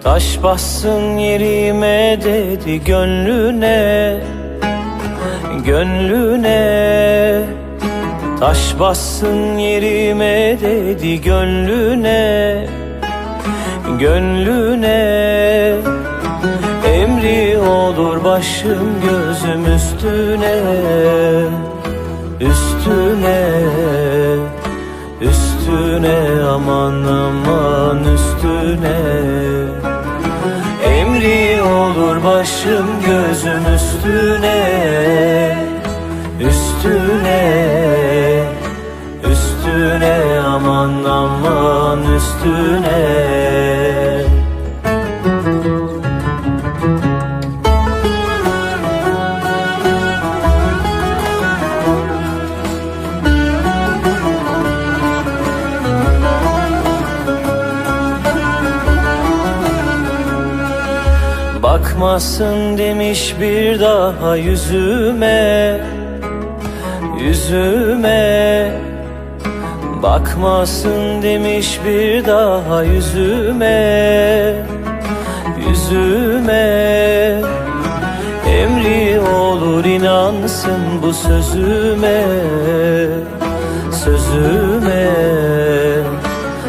Taş bassın yerime dedi gönlüne, gönlüne. Taş bassın yerime dedi gönlüne, gönlüne. Emri olur başım gözüm üstüne, üstüne, üstüne, aman aman üstüne. Emri olur başım gözüm üstüne, üstüne, üstüne, aman aman üstüne. Bakmasın demiş bir daha yüzüme, yüzüme. Bakmasın demiş bir daha yüzüme, yüzüme. Emri olur inansın bu sözüme, sözüme,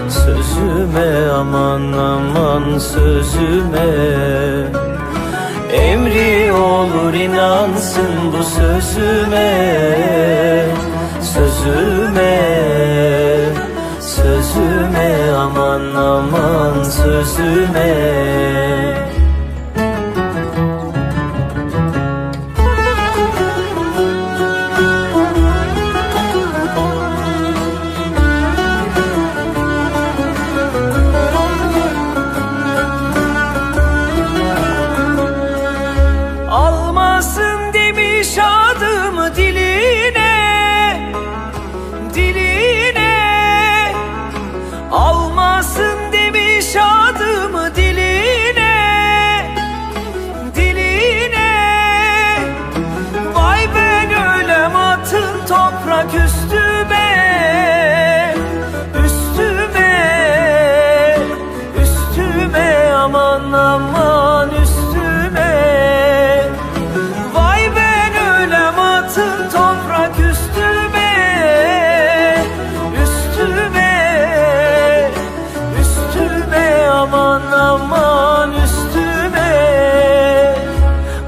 sözüme, aman aman sözüme. Emri olur inansın bu sözüme, sözüme, sözüme, aman aman sözüme. Almasın demiş adımı diline, diline. Almasın demiş adımı diline, diline. Vay ben ölem atın toprak üstüme, üstüme, üstüme, aman aman üstüme. Toprak üstüme, üstüme, üstüme, aman aman üstüme.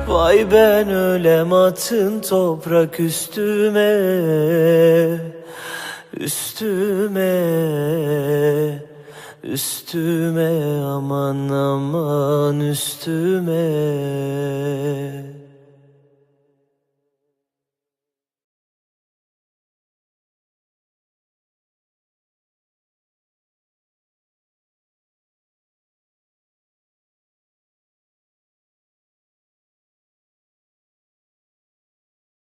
Vay ben ölem atın toprak üstüme, üstüme, üstüme, aman aman üstüme.